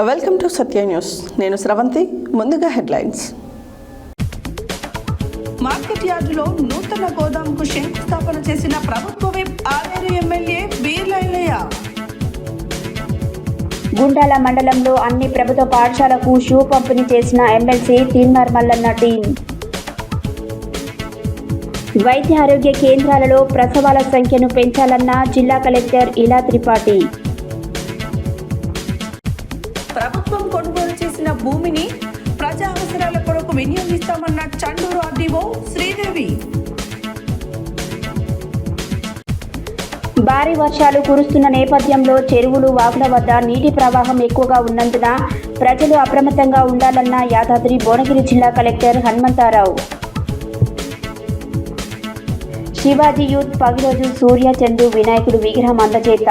Welcome to Satya news. నేను శ్రవంతి. ముందుగా headlines. Market యార్డులో నూతన గోదాంకు శంకుస్థాపన చేసిన ప్రభుత్వ విప్ ఆలేరు ఎమ్మెల్యే వీర్లైలయ్య. గుండాల మండలంలో అన్ని ప్రభుత్వ పాఠశాలకు షూ పంపిణీ చేసిన ఎమ్మెల్సీ తీన్మార్ మల్లన్న టీం. వైద్య ఆరోగ్య కేంద్రాలలో ప్రసవాల సంఖ్యను పెంచాలన్న జిల్లా కలెక్టర్ ఇలా త్రిపాఠి. ప్రభుత్వం కొనుగోలు చేసిన భూమిని ప్రజా అవసరాల కొరకు వినియోగిస్తామన్న చండూరు ఆర్డీఓ శ్రీదేవి. భారీ వర్షాలు కురుస్తున్న నేపథ్యంలో చెరువులు, వాగుల వద్ద నీటి ప్రవాహం ఎక్కువగా ఉన్నందున ప్రజలు అప్రమత్తంగా ఉండాలన్న యాదాద్రి భువనగిరి జిల్లా కలెక్టర్ హనుమంతారావు. శివాజీ యూత్ పగిరోజు సూర్య చందు వినాయకుడు విగ్రహం అందజేత.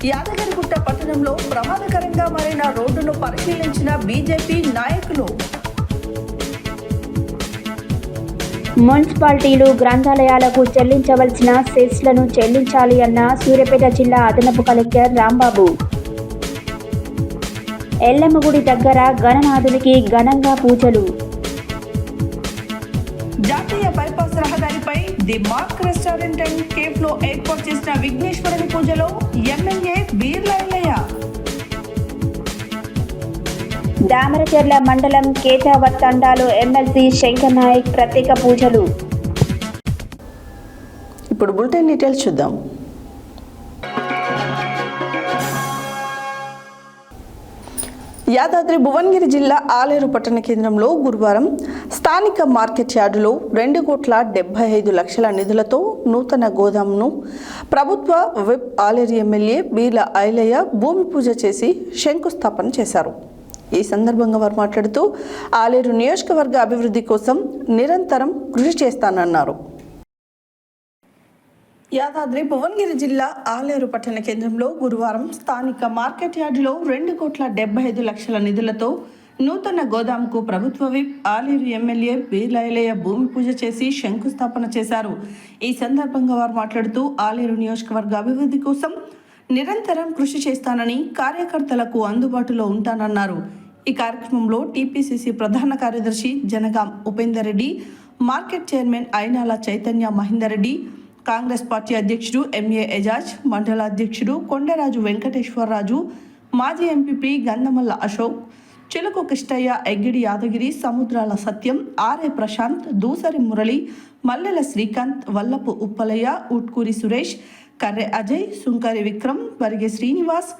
యాదగిరిగుట్ట పట్టణంలో ప్రమాదకరంగా మారిన రోడ్డును పరిశీలించిన బీజేపీ నాయకులు. మున్సిపాలిటీలు, గ్రంథాలయాలకు చెల్లించవలసిన సెస్లను చెల్లించాలి అన్న సూర్యాపేట జిల్లా అదనపు కలెక్టర్ రాంబాబు. ఎల్లమ్మగుడి దగ్గర గణనాథునికి ఘనంగా పూజలు. జాతీయ బైపాస్ రహదారిపై the mark restaurant and cafe లో ఏర్పాటు చేసిన విఘ్నేశ్వరుని పూజలో ఎమ్మెల్యే వీర్లైలయ్య. దామరచెర్ల మండలం కేతావత్ తండాలో ఎమ్మెల్సీ శంకర్ నాయక్ ప్రత్యేక పూజలు. ఇప్పుడు బులెటిన్ డీటెయిల్స్ చూద్దాం. యాదాద్రి భువనగిరి జిల్లా ఆలేరు పట్టణ కేంద్రంలో గురువారం స్థానిక మార్కెట్ యార్డులో 2,75,00,000 నిధులతో నూతన గోదాంను ప్రభుత్వ విప్ ఆలేరు ఎమ్మెల్యే వీర్ల ఐలయ్య భూమి పూజ చేసి శంకుస్థాపన చేశారు. ఈ సందర్భంగా వారు మాట్లాడుతూ ఆలేరు నియోజకవర్గ అభివృద్ధి కోసం నిరంతరం కృషి చేస్తానన్నారు. యాదాద్రి భువనగిరి జిల్లా ఆలేరు పట్టణ కేంద్రంలో గురువారం స్థానిక మార్కెట్ యార్డులో 2,75,00,000 నిధులతో నూతన గోదాంకు ప్రభుత్వ విప్ ఆలేరు ఎమ్మెల్యే వీర్లైలయ్య భూమి పూజ చేసి శంకుస్థాపన చేశారు. ఈ సందర్భంగా వారు మాట్లాడుతూ ఆలేరు నియోజకవర్గ అభివృద్ధి కోసం నిరంతరం కృషి చేస్తానని, కార్యకర్తలకు అందుబాటులో ఉంటానన్నారు. ఈ కార్యక్రమంలో టీపీసీసీ ప్రధాన కార్యదర్శి Jangaon Upender Reddy, market chairman Ayinala Chaitanya Mahender Reddy, Congress party అధ్యక్షుడు ఎంఏ ఎజాజ్, మండల అధ్యక్షుడు కొండరాజు వెంకటేశ్వరరాజు, మాజీ ఎంపీపీ గంధమల్ల అశోక్, చిలుకు కిష్టయ్య, ఎగ్గిడి యాదగిరి, సముద్రాల సత్యం, ఆర్ఏ ప్రశాంత్, దూసరి మురళి, మల్లెల శ్రీకాంత్, వల్లపు ఉప్పలయ్య, ఉట్కూరి సురేష్, కర్రె అజయ్, సుంకరి విక్రమ్, వరిగే శ్రీనివాస్,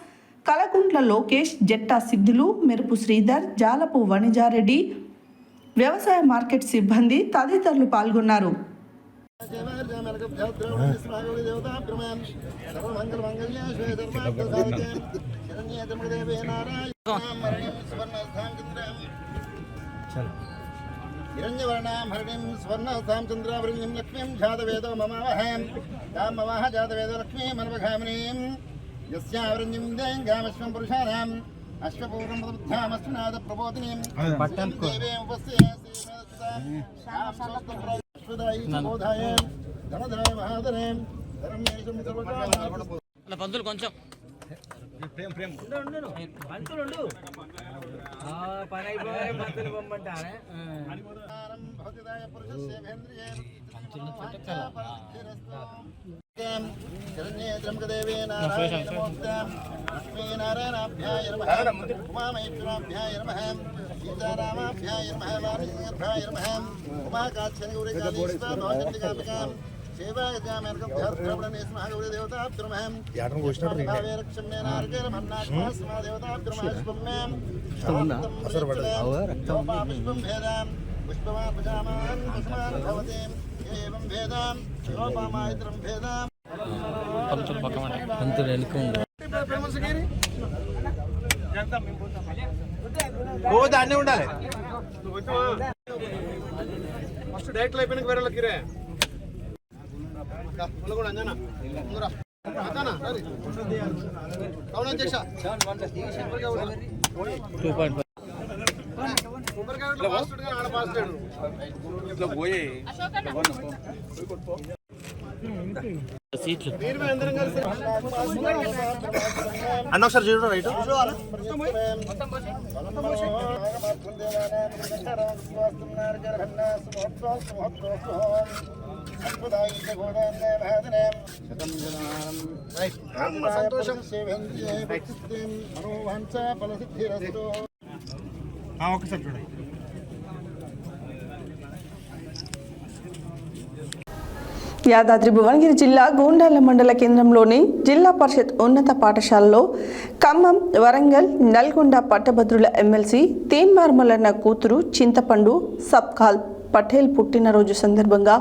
కలకుంట్ల లోకేష్, జట్టా సిద్ధులు, మెరుపు శ్రీధర్, జాలపు వణిజారెడ్డి, వ్యవసాయ మార్కెట్ సిబ్బంది తదితరులు పాల్గొన్నారు. हिरण्यवर्णां हरिणीं स्वर्णहस्तां चन्द्रावृणीं लक्ष्मीं जातवेदो ममावहं तां ममाह जातवेदो लक्ष्मीमन्वघामिनीं यस्यावृणीं देङ्गामश्वं पुरुषाणाम् अश्वपूर्णं पदबुद्ध्यामश्वनाद प्रबोधिनीं देवीं उपस्थिते श्रीमदस्तां बोधाय धनधाय महाधने धर्मेशं सर्वकामं पंतुलु కొంచెం ప్రేమ ప్రేమ పంతులు పని అయిపోయి పంతులు పొమ్మంటానే భగదాయ పురుషస్య వేంద్రియే పంతులు చరణ్యేద్రంకదేవే నారాయణమూర్తం లక్ష్మీనారాయణాభ్యాయ నమః ఉమామహేశ్వరాభ్యాయ నమః సీతారామాభ్యాయ నమః వాణీర్భాయ నమః ఉమాకాక్షణగౌరీకాళీశ్వర భవచండికాంబికాం దాన్నే ఉండాలి. ఫస్ట్ డైరెక్ట్ అయిపోయిన వేరే కిరే కూడా అంజనా ముందురా అంజనా సరే అవును అధ్యక్ష 2.5 కొబ్బరికాయ ఫాస్ట్ గా ఆడ ఫాస్ట్ ఇట్లా పోయి అన్న ఒకసారి చూడు రైట్ సంతోషం ఒకసారి చూడండి. యాదాద్రి భువనగిరి జిల్లా గూండాల మండల కేంద్రంలోని జిల్లా పరిషత్ ఉన్నత పాఠశాలలో ఖమ్మం, వరంగల్, నల్గొండ పట్టభద్రుల ఎమ్మెల్సీ తీన్మార్మలన్న కూతురు చింతపండు సబ్కాల్ పటేల్ పుట్టినరోజు సందర్భంగా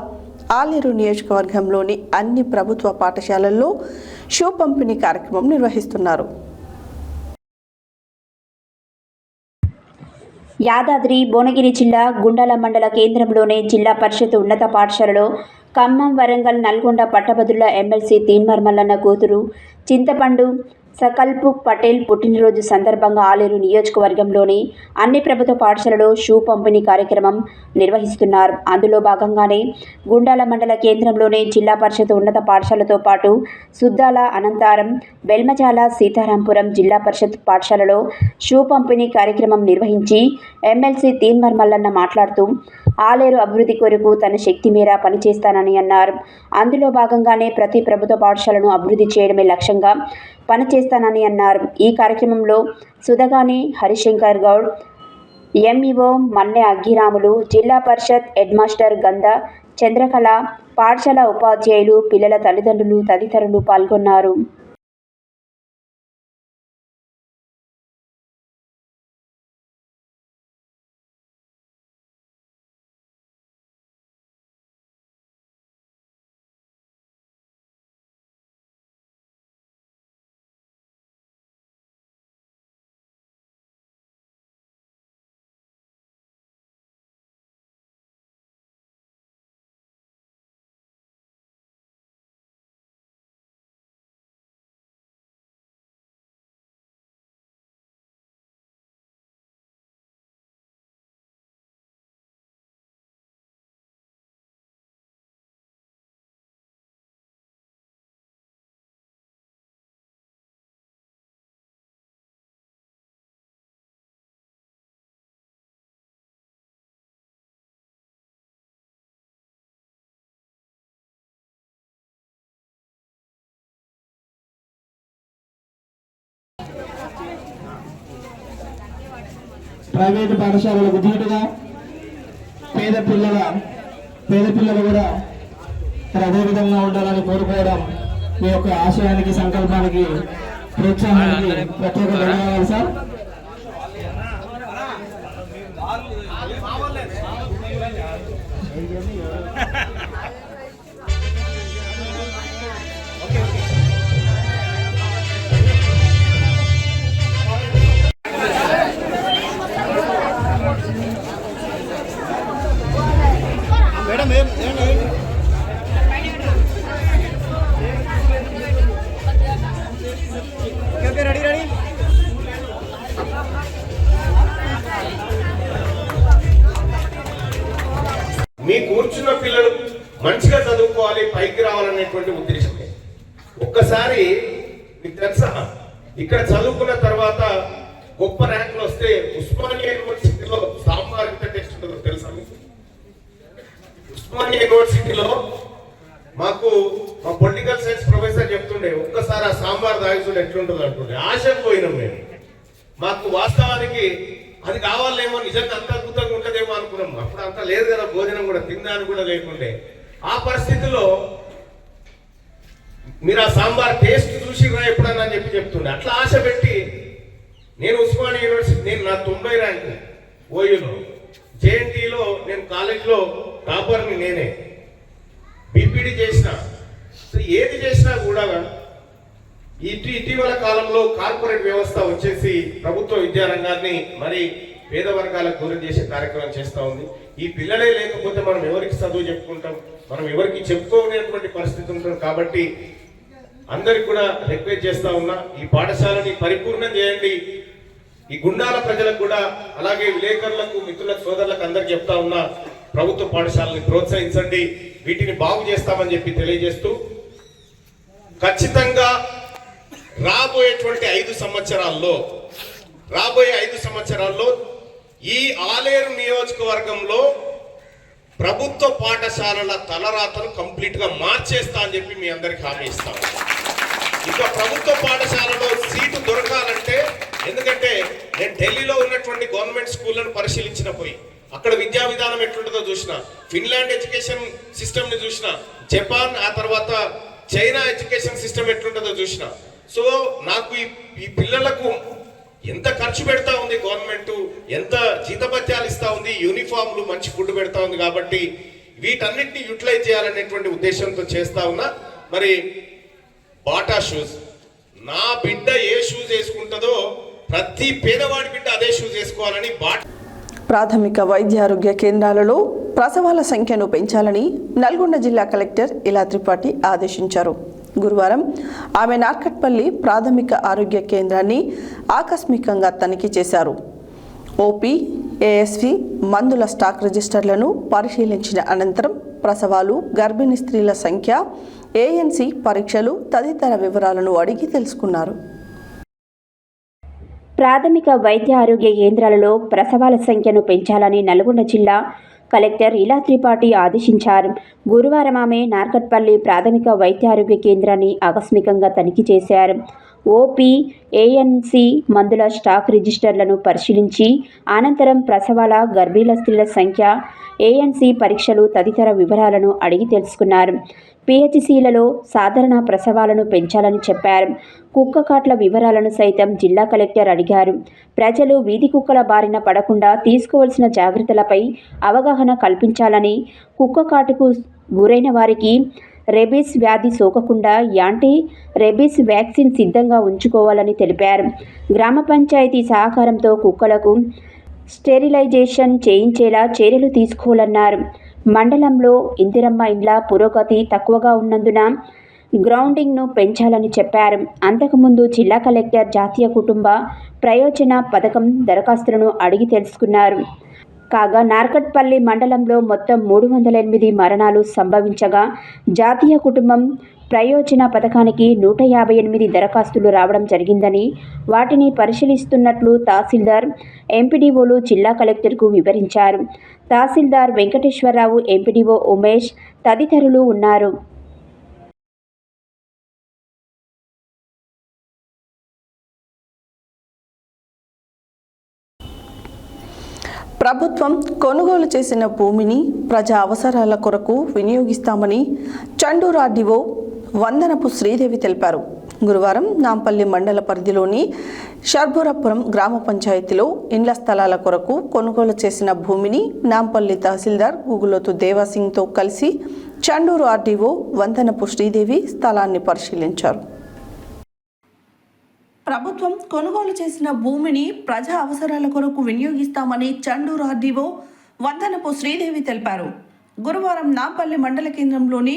ఆలేరు నియోజకవర్గంలోని అన్ని ప్రభుత్వ పాఠశాలల్లో షూ పంపిణీ కార్యక్రమం నిర్వహిస్తున్నారు. యాదాద్రి భువనగిరి జిల్లా గుండాల మండల కేంద్రంలోని జిల్లా పరిషత్ ఉన్నత పాఠశాలలో ఖమ్మం, వరంగల్, నల్గొండ పట్టభద్రుల ఎమ్మెల్సీ తీన్మార్మలన్న కూతురు చింతపండు సకల్పు పటేల్ పుట్టినరోజు సందర్భంగా ఆలేరు నియోజకవర్గంలోని అన్ని ప్రభుత్వ పాఠశాలలో షూ పంపిణీ కార్యక్రమం నిర్వహిస్తున్నారు. అందులో భాగంగానే గుండాల మండల కేంద్రంలోని జిల్లా పరిషత్ ఉన్నత పాఠశాలతో పాటు సుద్దాల, అనంతారం, బెల్మజాల, సీతారాంపురం జిల్లా పరిషత్ పాఠశాలలో షూ పంపిణీ కార్యక్రమం నిర్వహించి ఎమ్మెల్సీ తీన్మార్మలన్న మాట్లాడుతూ ఆలేరు అభివృద్ధి కొరకు తన శక్తి మేర పనిచేస్తానని అన్నారు. అందులో భాగంగానే ప్రతి ప్రభుత్వ పాఠశాలను అభివృద్ధి చేయడమే లక్ష్యంగా పనిచేస్తానని అన్నారు. ఈ కార్యక్రమంలో సుధగాని హరిశంకర్ గౌడ్, ఎంఈఓ మన్నె అగ్గిరాములు, జిల్లా పరిషత్ హెడ్ మాస్టర్ గంధ చంద్రకళ, పాఠశాల ఉపాధ్యాయులు, పిల్లల తల్లిదండ్రులు తదితరులు పాల్గొన్నారు. ప్రైవేటు పాఠశాలలకు ధీటుగా పేద పిల్లలు కూడా అదే విధంగా ఉండాలని కోరుకోవడం మీ యొక్క ఆశయానికి, సంకల్పానికి, ప్రోత్సాహానికి ప్రత్యేక ధన్యవాదాలు సార్. మీ కూర్చున్న పిల్లలు మంచిగా చదువుకోవాలి, పైకి రావాలనేటువంటి ఉద్దేశమే. ఒక్కసారి మీకు తెలుసా, ఇక్కడ చదువుకున్న తర్వాత గొప్ప ర్యాంకులు వస్తే ఉస్మానియా యూనివర్సిటీలో సాంబార్ ఎంత టెస్ట్ ఉంటుందో తెలుసా మీకు? ఉస్మానియా యూనివర్సిటీలో మాకు మా పొలిటికల్ సైన్స్ ప్రొఫెసర్ చెప్తుండే, ఒక్కసారి ఆ సాంబార్ తాగిస్తుండే ఎట్లుంటుంది అంటుండే. ఆశకు పోయినాం మేము. మాకు వాస్తవానికి అది కావాలేమో, నిజంగా అంత అద్భుతంగా ఉంటుందేమో అనుకున్నాం. అప్పుడు అంత లేదు కదా, భోజనం కూడా తినడానికి కూడా లేకుండే. ఆ పరిస్థితిలో మీరు ఆ సాంబార్ టేస్ట్ చూసిరా ఎప్పుడన్నా అని చెప్తుండే. అట్లా ఆశ పెట్టి నేను ఉస్మానియా యూనివర్సిటీ, నేను నా 90 ర్యాంకు ఓయూలో, జేఎన్టీలో నేను కాలేజ్లో టాపర్ని నేనే, బీపీడీ చేసిన. ఏది చేసినా కూడా ఇటీవల కాలంలో కార్పొరేట్ వ్యవస్థ వచ్చేసి ప్రభుత్వ విద్యారంగాన్ని మరి పేద వర్గాలకు దూరం చేసే కార్యక్రమం చేస్తూ ఉంది. ఈ పిల్లలే లేకపోతే మనం ఎవరికి చదువు చెప్పుకుంటాం, మనం ఎవరికి చెప్పుకోలేనటువంటి పరిస్థితి ఉంటుంది. కాబట్టి అందరికి కూడా రిక్వెస్ట్ చేస్తా ఉన్నా, ఈ పాఠశాలని పరిపూర్ణం చేయండి. ఈ గుండాల ప్రజలకు కూడా, అలాగే విలేకరులకు, మిత్రులకు, సోదరులకు అందరికి చెప్తా ఉన్నా, ప్రభుత్వ పాఠశాలని ప్రోత్సహించండి. వీటిని బాగు చేస్తామని చెప్పి తెలియజేస్తూ ఖచ్చితంగా రాబోయే 5 సంవత్సరాల్లో ఈ ఆలేరు నియోజకవర్గంలో ప్రభుత్వ పాఠశాలల తలరాతను కంప్లీట్ గా మార్చేస్తా అని చెప్పి మీ అందరికి హామీ ఇస్తాం. ఇంకా ప్రభుత్వ పాఠశాలలో సీటు దొరకాలంటే, ఎందుకంటే నేను ఢిల్లీలో ఉన్నటువంటి గవర్నమెంట్ స్కూళ్లను పరిశీలించిన పోయి అక్కడ విద్యా విధానం ఎట్లుంటుందో చూసిన, ఫిన్లాండ్ ఎడ్యుకేషన్ సిస్టమ్ ని చూసిన, జపాన్ ఆ తర్వాత చైనా ఎడ్యుకేషన్ సిస్టమ్ ఎట్లుంటుందో చూసిన. సో నాకు ఈ పిల్లలకు ఎంత ఖర్చు పెడతా ఉంది గవర్నమెంట్, ఎంత జీతభత్యాలు ఇస్తా ఉంది, యూనిఫామ్లు, మంచి ఫుడ్ పెడతా ఉంది. కాబట్టి వీటన్నిటిని యూటిలైజ్ చేయాలనేటువంటి ఉద్దేశంతో చేస్తా ఉన్నా. మరి బాటా షూస్, నా బిడ్డ ఏ షూస్ వేసుకుంటుందో ప్రతి పేదవాడి బిడ్డ అదే షూస్ వేసుకోవాలని ప్రాథమిక వైద్య ఆరోగ్య కేంద్రాలలో ప్రసవాల సంఖ్యను పెంచాలని నల్గొండ జిల్లా కలెక్టర్ ఇలా త్రిపాఠి ఆదేశించారు. గురువారం ఆమె నార్కట్పల్లి ప్రాథమిక ఆరోగ్య కేంద్రాన్ని ఆకస్మికంగా తనిఖీ చేశారు. ఓపీ, ఏఎస్వి మందుల స్టాక్ రిజిస్టర్లను పరిశీలించిన అనంతరం ప్రసవాలు, గర్భిణీ స్త్రీల సంఖ్య, ఏఎన్సీ పరీక్షలు తదితర వివరాలను అడిగి తెలుసుకున్నారు. ప్రాథమిక వైద్య ఆరోగ్య కేంద్రాలలో ప్రసవాల సంఖ్యను పెంచాలని నల్గొండ జిల్లా కలెక్టర్ ఇలా త్రిపాఠి ఆదేశించారు. గురువారం ఆమె నార్కట్పల్లి ప్రాథమిక వైద్య ఆరోగ్య కేంద్రాన్ని ఆకస్మికంగా తనిఖీ చేశారు. ఓపీ, ఏఎన్సీ మందుల స్టాక్ రిజిస్టర్లను పరిశీలించి అనంతరం ప్రసవాల, గర్భిణీల స్త్రీల సంఖ్య, ఏఎన్సీ పరీక్షలు తదితర వివరాలను అడిగి తెలుసుకున్నారు. పిహెచ్సిలలో సాధారణ ప్రసవాలను పెంచాలని చెప్పారు. కుక్క కాట్ల వివరాలను సైతం జిల్లా కలెక్టర్ అడిగారు. ప్రజలు వీధి కుక్కల బారిన పడకుండా తీసుకోవాల్సిన జాగ్రత్తలపై అవగాహన కల్పించాలని, కుక్క కాటుకు గురైన వారికి రెబీస్ వ్యాధి సోకకుండా యాంటీ రెబీస్ వ్యాక్సిన్ సిద్ధంగా ఉంచుకోవాలని తెలిపారు. గ్రామ పంచాయతీ సహకారంతో కుక్కలకు స్టెరిలైజేషన్ చేయించేలా చర్యలు తీసుకోవాలన్నారు. మండలంలో ఇందిరమ్మ ఇండ్ల పురోగతి తక్కువగా ఉన్నందున గ్రౌండింగ్ను పెంచాలని చెప్పారు. అంతకుముందు జిల్లా కలెక్టర్ జాతీయ కుటుంబ ప్రయోజన పథకం దరఖాస్తులను అడిగి తెలుసుకున్నారు. కాగా నార్కట్పల్లి మండలంలో మొత్తం 308 మరణాలు సంభవించగా జాతీయ కుటుంబం ప్రయోజన పథకానికి 158 దరఖాస్తులు రావడం జరిగిందని, వాటిని పరిశీలిస్తున్నట్లు తహసీల్దార్, ఎంపీడీఓలు జిల్లా కలెక్టర్కు వివరించారు. తహసీల్దార్ వెంకటేశ్వరరావు, ఎంపీడీఓ ఉమేష్ తదితరులు ఉన్నారు. ప్రభుత్వం కొనుగోలు చేసిన భూమిని ప్రజా అవసరాల కొరకు వినియోగిస్తామని చండూరు ఆర్డీఓ వందనపు శ్రీదేవి తెలిపారు. గురువారం నాంపల్లి మండల పరిధిలోని షర్బురాపురం గ్రామ పంచాయతీలో ఇండ్ల స్థలాల కొరకు కొనుగోలు చేసిన భూమిని నాంపల్లి తహసీల్దార్ గుగులోతు దేవాసింగ్తో కలిసి చండూరు ఆర్డీఓ వందనపు శ్రీదేవి స్థలాన్ని పరిశీలించారు. ప్రభుత్వం కొనుగోలు చేసిన భూమిని ప్రజా అవసరాల కొరకు వినియోగిస్తామని చండూరు ఆర్డీఓ వందనపు శ్రీదేవి తెలిపారు. గురువారం నాంపల్లి మండల కేంద్రంలోని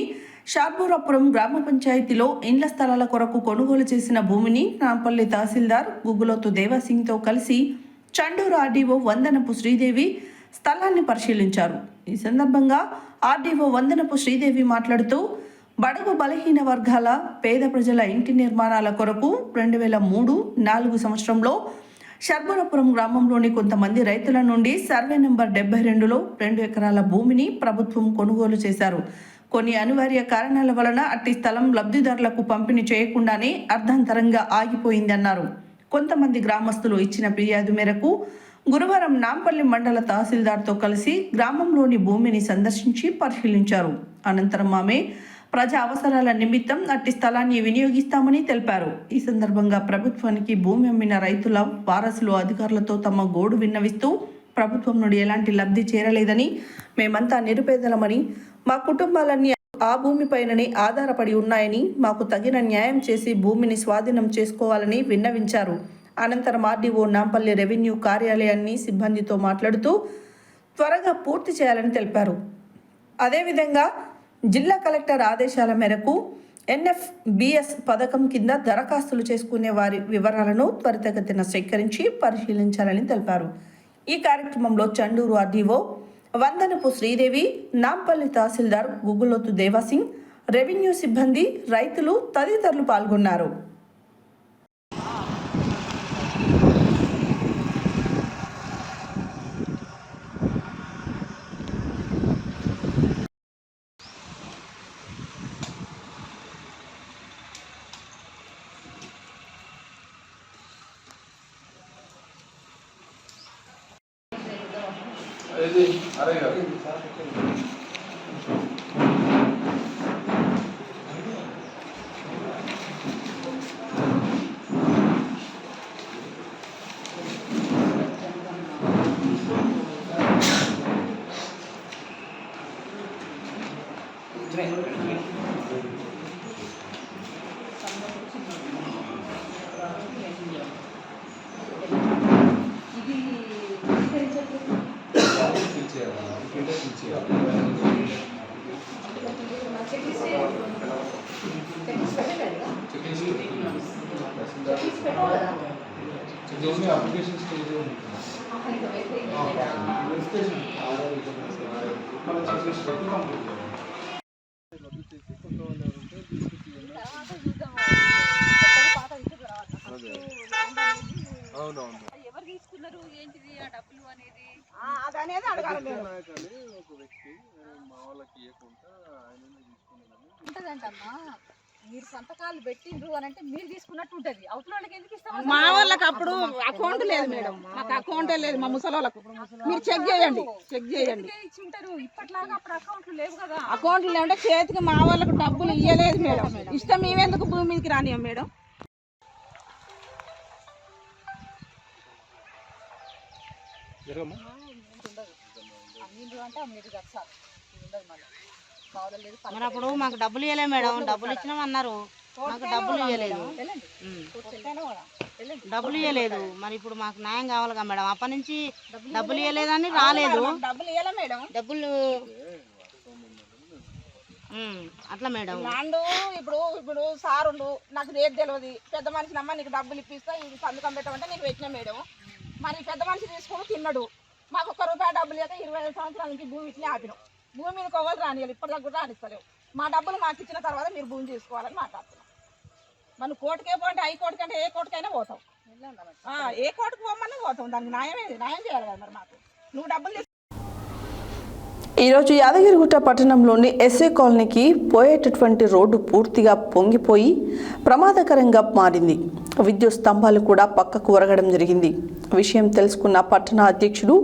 షార్బురాపురం గ్రామ పంచాయతీలో ఇండ్ల స్థలాల కొరకు కొనుగోలు చేసిన భూమిని నాంపల్లి తహసీల్దార్ గుగులోతు దేవాసింగ్తో కలిసి చండూరు ఆర్డీఓ వందనపు శ్రీదేవి స్థలాన్ని పరిశీలించారు. ఈ సందర్భంగా ఆర్డీఓ వందనపు శ్రీదేవి మాట్లాడుతూ బడుగు బలహీన వర్గాల పేద ప్రజల ఇంటి నిర్మాణాల కొరకు 2003-04 సంవత్సరంలో షర్బురాపురం గ్రామంలోని కొంతమంది రైతుల నుండి సర్వే నెంబర్ 72లో 2 ఎకరాల భూమిని ప్రభుత్వం కొనుగోలు చేశారు. కొన్ని అనివార్య కారణాల వలన అట్టి స్థలం లబ్ధిదారులకు పంపిణీ చేయకుండానే అర్ధాంతరంగా ఆగిపోయిందన్నారు. కొంతమంది గ్రామస్తులు ఇచ్చిన ఫిర్యాదు మేరకు గురువారం నాంపల్లి మండల తహసీల్దార్తో కలిసి గ్రామంలోని భూమిని సందర్శించి పరిశీలించారు. అనంతరం ఆమె ప్రజా అవసరాల నిమిత్తం అట్టి స్థలాన్ని వినియోగిస్తామని తెలిపారు. ఈ సందర్భంగా ప్రభుత్వానికి భూమి అమ్మిన రైతుల వారసులు అధికారులతో తమ గోడు విన్నవిస్తూ ప్రభుత్వం నుండి ఎలాంటి లబ్ధి చేరలేదని, మేమంతా నిరుపేదలమని, మా కుటుంబాలన్నీ ఆ భూమిపైననే ఆధారపడి ఉన్నాయని, మాకు తగిన న్యాయం చేసి భూమిని స్వాధీనం చేసుకోవాలని విన్నవించారు. అనంతరం ఆర్డీఓ నాంపల్లి రెవెన్యూ కార్యాలయాన్ని సిబ్బందితో మాట్లాడుతూ త్వరగా పూర్తి చేయాలని తెలిపారు. అదేవిధంగా జిల్లా కలెక్టర్ ఆదేశాల మేరకు NFBS పథకం కింద దరఖాస్తులు చేసుకునే వారి వివరాలను త్వరితగతిన సేకరించి పరిశీలించాలని తెలిపారు. ఈ కార్యక్రమంలో చండూరు ఆర్డీఓ వందనపు శ్రీదేవి, నాంపల్లి తహసీల్దార్ గుగ్గులోతు దేవాసింగ్, రెవెన్యూ సిబ్బంది, రైతులు తదితరులు పాల్గొన్నారు. అప్లికేషన్ స్టేజ్ అవునవును ఎవరు తీసుకున్నారు ఏంటిది ఆ డబ్బులు అనేది అదనేది అడగాలి. ఒక వ్యక్తి మా వాళ్ళకి ఇవ్వకుండా ఆయననే తీసుకున్నాను ఉంటదంటమ్మా. మీరు సంతకాలు పెట్టిండ్రు అని అంటే మీరు తీసుకున్నట్టు ఉంటది. అవతల వాళ్ళకి ఎందుకు ఇస్తాం? మా వాళ్ళకి అప్పుడు అకౌంట్ లేదు మేడం, మాకు అకౌంటే లేదు. మా ముసలోళ్ళకు మీరు చెక్ చేయండి. ఇచ్చి ఉంటారు. ఇప్పట్లాగా అప్పుడు అకౌంట్లు లేవు కదా. అకౌంట్లు లేదంటే చేతికి మా వాళ్ళకు డబ్బులు ఇవ్వలేదు మేడం. ఇష్టం మేమెందుకు భూమి మీదకి రానియం మేడం. అమ్మిండ్రు అంటే అమ్మిండ్రు కదా సార్. ఇది ఉండదు మళ్ళీ కావాలి లేదు. మరి అప్పుడు మాకు డబ్బులు ఇవ్వలేదు మేడం. డబ్బులు ఇచ్చినాం అన్నారు, మాకు డబ్బులు ఇవ్వలేదు. డబ్బులు ఇవ్వలేదు. మరి ఇప్పుడు మాకు న్యాయం కావాలిగా మేడం. అప్పటి నుంచి డబ్బులు ఇవ్వలేదని రాలేదు. డబ్బులు ఇవ్వలే మేడం. డబ్బులు అట్లా మేడం. ల్యాండ్ ఇప్పుడు సారుండు నాకు రేట్ తెలియదు. పెద్ద మనిషి అమ్మ నీకు డబ్బులు ఇప్పిస్తా, ఇది సంతకం పెట్టమంటే నీకు పెట్టిన మేడం. మరి పెద్ద మనిషి తీసుకొని తిన్నాడు. మాకు ₹1 డబ్బులు లేక 25 సంవత్సరాల నుంచి భూమి ఇట్లే ఆపినాం. భూమి మీద కొవ్వాలి రానియాలి. ఇప్పటిదాకా కూడా రానిస్తలేవు. మా డబ్బులు మాకు ఇచ్చిన తర్వాత మీరు భూమి తీసుకోవాలని మాట్లాడుతున్నాం. మనం కోర్టుకే పోతే హైకోర్టుకి అంటే ఏ కోర్టుకైనా పోతాం. ఏ కోర్టుకు పోమన్నా పోతాం. దానికి న్యాయం చేయాలి కదా. మరి మాకు నువ్వు డబ్బులు ఈరోజు యాదగిరిగుట్ట పట్టణంలోని ఎస్ఏ కాలనీకి పోయేటటువంటి రోడ్డు పూర్తిగా పొంగిపోయి ప్రమాదకరంగా మారింది. విద్యుత్ స్తంభాలు కూడా పక్కకు ఒరగడం జరిగింది. విషయం తెలుసుకున్న పట్టణ అధ్యక్షుడు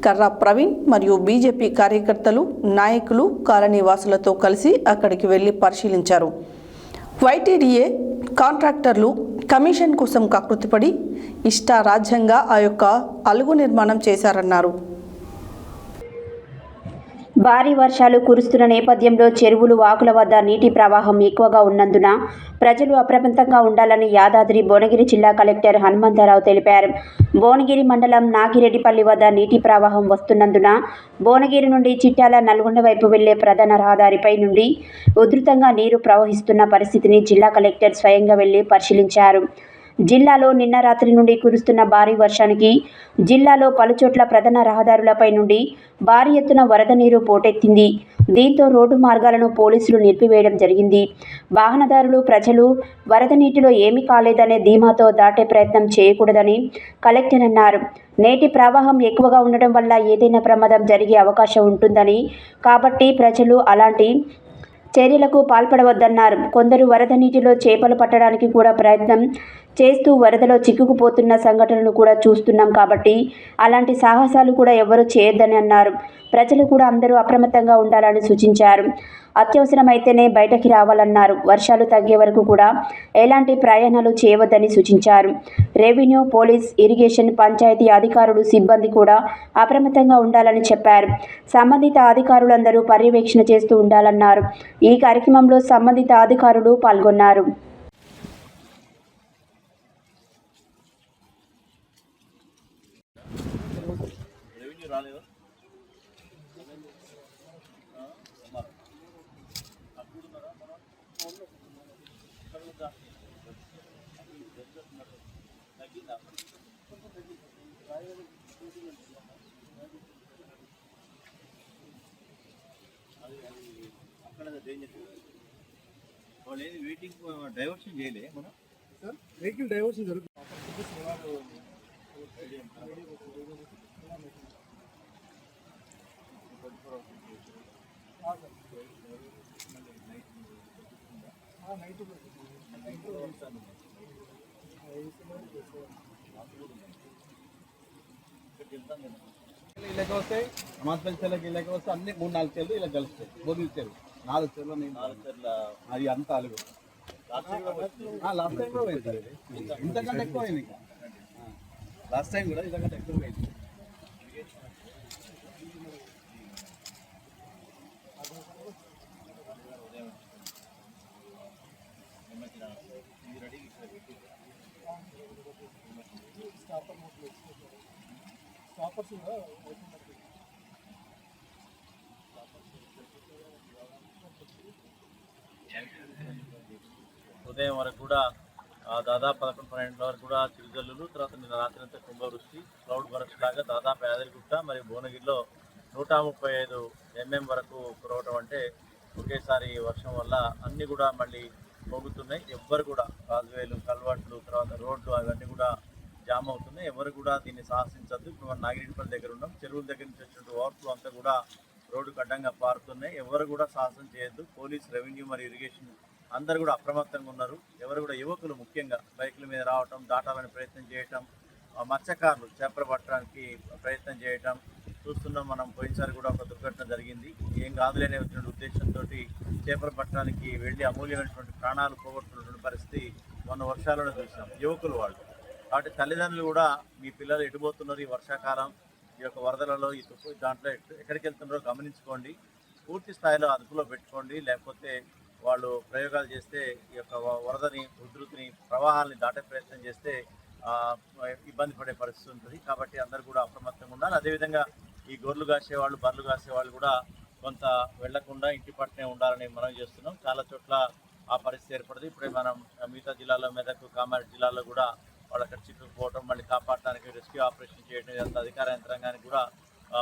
కర్రా ప్రవీణ్ మరియు బీజేపీ కార్యకర్తలు, నాయకులు కాలనీ వాసులతో కలిసి అక్కడికి వెళ్లి పరిశీలించారు. వైటీడీఏ కాంట్రాక్టర్లు కమిషన్ కోసం కకృతిపడి ఇష్టారాజ్యంగా ఆ యొక్క అలుగు నిర్మాణం చేశారన్నారు. భారీ వర్షాలు కురుస్తున్న నేపథ్యంలో చెరువులు, వాగుల వద్ద నీటి ప్రవాహం ఎక్కువగా ఉన్నందున ప్రజలు అప్రమత్తంగా ఉండాలని యాదాద్రి భువనగిరి జిల్లా కలెక్టర్ హనుమంతరావు తెలిపారు. భువనగిరి మండలం నాగిరెడ్డిపల్లి వద్ద నీటి ప్రవాహం వస్తున్నందున భువనగిరి నుండి చిట్యాల, నల్గొండ వైపు వెళ్లే ప్రధాన రహదారిపై నుండి ఉధృతంగా నీరు ప్రవహిస్తున్న పరిస్థితిని జిల్లా కలెక్టర్ స్వయంగా వెళ్లి పరిశీలించారు. జిల్లాలో నిన్న రాత్రి నుండి కురుస్తున్న భారీ వర్షానికి జిల్లాలో పలుచోట్ల ప్రధాన రహదారులపై నుండి భారీ ఎత్తున వరద నీరు పోటెత్తింది. దీంతో రోడ్డు మార్గాలను పోలీసులు నిలిపివేయడం జరిగింది. వాహనదారులు, ప్రజలు వరద నీటిలో ఏమీ కాలేదనే ధీమాతో దాటే ప్రయత్నం చేయకూడదని కలెక్టర్ అన్నారు. నేటి ప్రవాహం ఎక్కువగా ఉండడం వల్ల ఏదైనా ప్రమాదం జరిగే అవకాశం ఉంటుందని, కాబట్టి ప్రజలు అలాంటి చర్యలకు పాల్పడవద్దన్నారు. కొందరు వరద నీటిలో చేపలు పట్టడానికి కూడా ప్రయత్నం చేస్తూ వరదలో చిక్కుకుపోతున్న సంఘటనలు కూడా చూస్తున్నాం. కాబట్టి అలాంటి సాహసాలు కూడా ఎవరూ చేయొద్దని అన్నారు. ప్రజలు కూడా అందరూ అప్రమత్తంగా ఉండాలని సూచించారు. అత్యవసరమైతేనే బయటకి రావాలన్నారు. వర్షాలు తగ్గే వరకు కూడా ఎలాంటి ప్రయాణాలు చేయవద్దని సూచించారు. రెవెన్యూ, పోలీస్, ఇరిగేషన్, పంచాయతీ అధికారులు, సిబ్బంది కూడా అప్రమత్తంగా ఉండాలని చెప్పారు. సంబంధిత అధికారులందరూ పర్యవేక్షణ చేస్తూ ఉండాలన్నారు. ఈ కార్యక్రమంలో సంబంధిత అధికారులు పాల్గొన్నారు. వాళ్ళు ఏది వెయిటింగ్ డైవర్షన్ చేయలే మనం వెహికల్ డైవర్షన్ జరుగుతుంది. ఇళ్ళకి వస్తాయి అమాస్పల్లి చెల్లకి ఇళ్ళకి వస్తే అన్ని 3-4 చెల్లు ఇలా కలుస్తాయి. బోగిలి చెల్లు 4 చెల్లు 4 చెర్ల అది అంతా అలుగు. లాస్ట్ టైం కూడా పోయింది సార్, ఇంతకంటే ఎక్కువ అయింది. ఇంకా లాస్ట్ టైం కూడా ఇంతకంటే ఎక్కువ పోయింది. ఉదయం వరకు కూడా దాదాపు 11-12 వరకు కూడా చిరుజల్లులు, తర్వాత నిన్న రాత్రి అంతా కుంభవృష్టి, క్లౌడ్ బరస్ట్ లాగా దాదాపు యాదగిరిగుట్ట మరియు భువనగిరిలో 135 mm వరకు కురవటం అంటే ఒకేసారి వర్షం వల్ల అన్నీ కూడా మళ్ళీ పోగుతున్నాయి. ఎవ్వరు కూడా కాలువేలు, కల్వర్ట్లు, తర్వాత రోడ్లు అవన్నీ కూడా జామ్ అవుతున్నాయి. ఎవరు కూడా దీన్ని సాహసించద్దు. ఇప్పుడు మనం నాగిరెడ్డిపల్లి దగ్గర ఉన్నాం, చెరువుల దగ్గర నుంచి వచ్చినట్టు ఓవర్ఫ్లో అంతా కూడా రోడ్డుకు అడ్డంగా పారుతున్నాయి. ఎవరు కూడా సాహసం చేయొద్దు. పోలీస్, రెవెన్యూ మరియు ఇరిగేషన్ అందరూ కూడా అప్రమత్తంగా ఉన్నారు. ఎవరు కూడా యువకులు ముఖ్యంగా బైకుల మీద రావటం, దాటాలని ప్రయత్నం చేయటం, మత్స్యకారులు చేపలు పట్టడానికి ప్రయత్నం చేయటం చూస్తున్నాం. మనం పోయినసారి కూడా ఒక దుర్ఘటన జరిగింది. ఏం కాదులేనే వచ్చిన ఉద్దేశంతో చేపలు పట్టడానికి వెళ్ళి అమూల్యమైనటువంటి ప్రాణాలు పోగొట్టుకున్నటువంటి పరిస్థితి మొన్న వర్షాలను చూసినాం. యువకులు వాళ్ళు కాబట్టి తల్లిదండ్రులు కూడా మీ పిల్లలు ఎటుపోతున్నారు ఈ వర్షాకాలం, ఈ యొక్క వరదలలో, ఈ తుఫాను దాంట్లో ఎక్కడికి వెళ్తున్నారో గమనించుకోండి. పూర్తి స్థాయిలో అదుపులో పెట్టుకోండి. లేకపోతే వాళ్ళు ప్రయోగాలు చేస్తే ఈ యొక్క వరదని, ఉధృతిని, ప్రవాహాలని దాటే ప్రయత్నం చేస్తే ఇబ్బంది పడే పరిస్థితి ఉంటుంది. కాబట్టి అందరూ కూడా అప్రమత్తంగా ఉండాలి. అదేవిధంగా ఈ గొర్రెలు కాసేవాళ్ళు, బర్రెలు కాసేవాళ్ళు కూడా కొంత వెళ్లకుండా ఇంటి పట్టునే ఉండాలని మనం చేస్తున్నాం. చాలా చోట్ల ఆ పరిస్థితి ఏర్పడుతుంది. ఇప్పుడే మనం మిగతా జిల్లాలో, మెదక్, కామారెడ్డి జిల్లాలో కూడా వాళ్ళు అక్కడ చిక్కుకుపోవటం, మళ్ళీ కాపాడటానికి రెస్క్యూ ఆపరేషన్ చేయడం, ఇదంతా అధికార యంత్రాంగానికి కూడా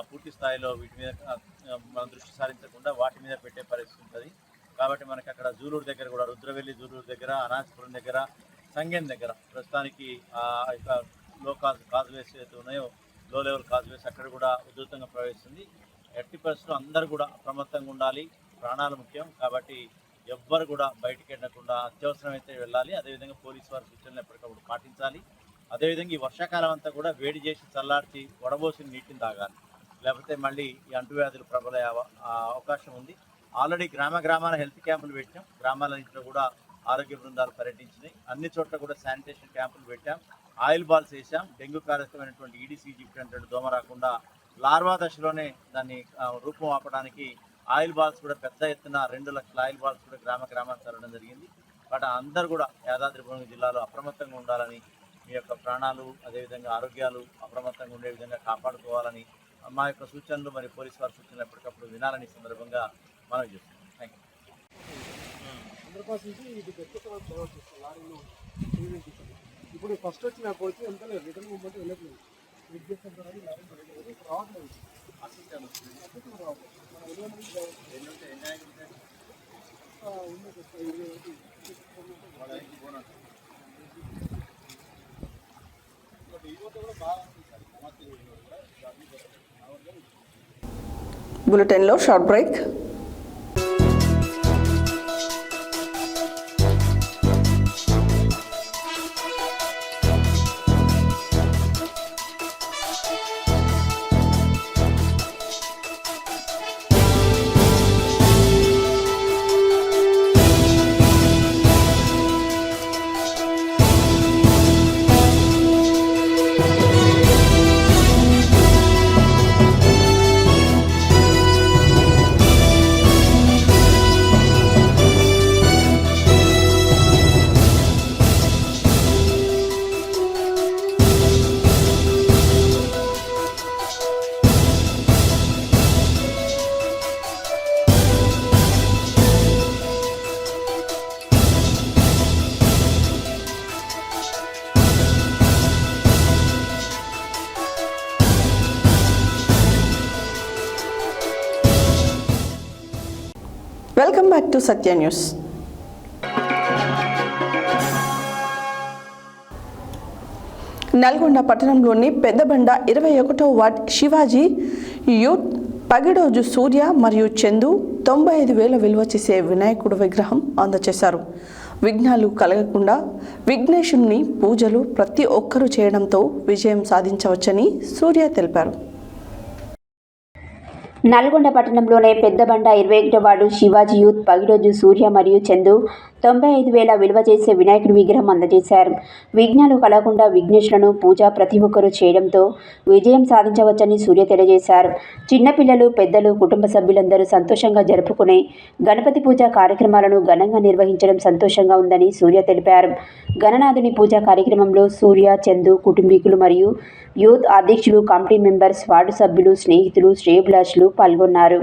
పూర్తి స్థాయిలో వీటి మీద మనం దృష్టి సారించకుండా వాటి మీద పెట్టే పరిస్థితి ఉంటుంది. కాబట్టి మనకి అక్కడ జూలూరు దగ్గర కూడా, రుద్రవెల్లి జూలూరు దగ్గర, అనాథపురం దగ్గర, సంగెం దగ్గర ప్రస్తుతానికి లో కాజ్వేస్ ఏదైతే ఉన్నాయో, లో లెవెల్ కాజ్వేస్ అక్కడ కూడా ఉధృతంగా ప్రవేశిస్తుంది. ఎట్టి పరిస్థితుల్లో అందరూ కూడా అప్రమత్తంగా ఉండాలి. ప్రాణాలు ముఖ్యం. కాబట్టి ఎవ్వరు కూడా బయటికి వెళ్ళకుండా అత్యవసరమైతే వెళ్ళాలి. అదేవిధంగా పోలీసు వారి సూచనలు ఎప్పటికప్పుడు పాటించాలి. అదేవిధంగా ఈ వర్షాకాలం అంతా కూడా వేడి చేసి చల్లార్చి వడబోసిన నీటిని తాగాలి. లేకపోతే మళ్ళీ ఈ అంటువ్యాధులు ప్రబలే అవకాశం ఉంది. ఆల్రెడీ గ్రామాన హెల్త్ క్యాంపులు పెట్టాం. గ్రామాలన్నింటిలో కూడా ఆరోగ్య బృందాలు పర్యటించినాయి. అన్ని చోట్ల కూడా శానిటేషన్ క్యాంపులు పెట్టాం. ఆయిల్ బాల్స్ వేసాం. డెంగ్యూ కారకమైనటువంటి ఈడీసీజీ అంటే దోమ రాకుండా లార్వా దశలోనే దాన్ని రూపం ఆపడానికి ఆయిల్ బాల్స్ కూడా పెద్ద ఎత్తున 2 లక్షల ఆయిల్ బాల్స్ కూడా గ్రామాన్ని తరలడం జరిగింది. కాబట్టి అందరూ కూడా యాదాద్రి భువనగిరి జిల్లాలో అప్రమత్తంగా ఉండాలని, మీ యొక్క ప్రాణాలు అదేవిధంగా ఆరోగ్యాలు అప్రమత్తంగా ఉండే విధంగా కాపాడుకోవాలని మా యొక్క సూచనలు మరియు పోలీసు వారి సూచనలు ఎప్పటికప్పుడు వినాలని సందర్భంగా మనం చేస్తున్నాం. Thank you. ఇప్పుడు ఫస్ట్ వచ్చి నాకు వచ్చి ఎంత లేదు, రిటర్న్ మూవ్మెంట్ వెళ్ళట్లేదు. వెయిట్ చేస్తాను రావట్లేదు. బులెటిన్లో short break. Welcome back to Satya news. Nalgonda పట్టణంలోని పెద్దబండ 21వ వార్డ్ శివాజీ యూత్ పగిడోజు సూర్య మరియు చందు 95,000 విలువ చేసే వినాయకుడు విగ్రహం అందజేశారు. విఘ్నాలు కలగకుండా విఘ్నేశుని పూజలు ప్రతి ఒక్కరూ చేయడంతో విజయం సాధించవచ్చని సూర్య తెలిపారు. నల్గొండ పట్టణంలోనే పెద్దబండ 21వ వార్డు శివాజీ యూత్ పగిడోజు సూర్య మరియు చందు 95,000 విలువ చేసే వినాయకుడి విగ్రహం అందజేశారు. విఘ్నాలు కలగకుండా విఘ్నేశ్వరులను పూజ ప్రతి ఒక్కరూ చేయడంతో విజయం సాధించవచ్చని సూర్య తెలియజేశారు. చిన్నపిల్లలు, పెద్దలు, కుటుంబ సభ్యులందరూ సంతోషంగా జరుపుకునే గణపతి పూజ కార్యక్రమాలను ఘనంగా నిర్వహించడం సంతోషంగా ఉందని సూర్య తెలిపారు. గణనాథుని పూజా కార్యక్రమంలో సూర్య, చందు కుటుంబీకులు మరియు యూత్ అధ్యక్షులు, కమిటీ మెంబర్స్, వార్డు సభ్యులు, స్నేహితులు, శ్రేయోభిలాషులు పాల్గొన్నారు.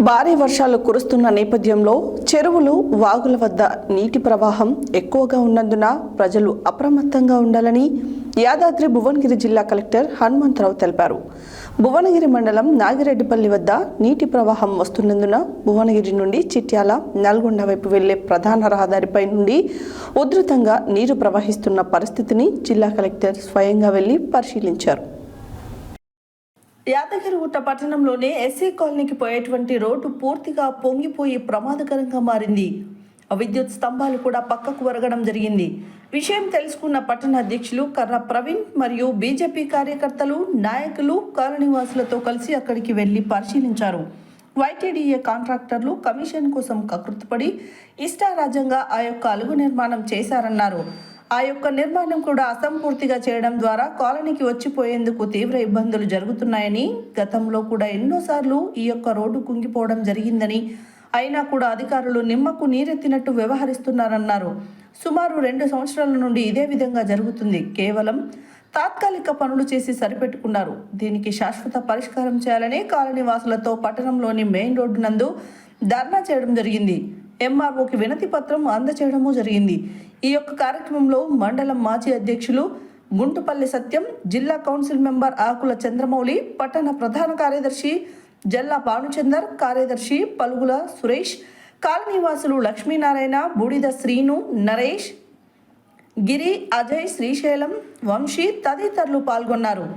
భారీ వర్షాలు కురుస్తున్న నేపథ్యంలో చెరువులు, వాగుల వద్ద నీటి ప్రవాహం ఎక్కువగా ఉన్నందున ప్రజలు అప్రమత్తంగా ఉండాలని యాదాద్రి భువనగిరి జిల్లా కలెక్టర్ హనుమంతరావు తెలిపారు. భువనగిరి మండలం నాగిరెడ్డిపల్లి వద్ద నీటి ప్రవాహం వస్తున్నందున భువనగిరి నుండి చిట్యాల, నల్గొండ వైపు వెళ్లే ప్రధాన రహదారిపై నుండి ఉధృతంగా నీరు ప్రవహిస్తున్న పరిస్థితిని జిల్లా కలెక్టర్ స్వయంగా వెళ్లి పరిశీలించారు. యాదగిరిగుట్ట పట్టణంలోనే ఎస్సీ కాలనీకి పోయేటువంటి రోడ్డు పూర్తిగా పొంగిపోయి ప్రమాదకరంగా మారింది. విద్యుత్ స్తంభాలు కూడా పక్కకు వరగడం జరిగింది. విషయం తెలుసుకున్న పట్టణ అధ్యక్షులు కర్ర ప్రవీణ్ మరియు బీజేపీ కార్యకర్తలు, నాయకులు కాలనీవాసులతో కలిసి అక్కడికి వెళ్లి పరిశీలించారు. YTDA కాంట్రాక్టర్లు కమిషన్ కోసం కకృతిపడి ఇష్టారాజ్యంగా ఆ యొక్క అలుగు నిర్మాణం చేశారన్నారు. ఆ యొక్క నిర్మాణం కూడా అసంపూర్తిగా చేయడం ద్వారా కాలనీకి వచ్చిపోయేందుకు తీవ్ర ఇబ్బందులు జరుగుతున్నాయని, గతంలో కూడా ఎన్నోసార్లు ఈ యొక్క రోడ్డు కుంగిపోవడం జరిగిందని, అయినా కూడా అధికారులు నిమ్మకు నీరెత్తినట్టు వ్యవహరిస్తున్నారన్నారు. సుమారు 2 సంవత్సరాల నుండి ఇదే విధంగా జరుగుతుంది. కేవలం తాత్కాలిక పనులు చేసి సరిపెట్టుకున్నారు. దీనికి శాశ్వత పరిష్కారం చేయాలని కాలనీ వాసులతో పట్టణంలోని మెయిన్ రోడ్డు నందు ధర్నా చేయడం జరిగింది. MROకి వినతి పత్రం అందజేయడము జరిగింది. ఈ యొక్క కార్యక్రమంలో మండలం మాజీ అధ్యక్షులు గుంటుపల్లి సత్యం, జిల్లా కౌన్సిల్ మెంబర్ ఆకుల చంద్రమౌళి, పట్టణ ప్రధాన కార్యదర్శి జల్లా భానుచందర్, కార్యదర్శి పలుగుల సురేష్, కాలనీవాసులు లక్ష్మీనారాయణ, బూడిద శ్రీను, నరేష్, గిరి, అజయ్, శ్రీశైలం, వంశీ తదితరులు పాల్గొన్నారు.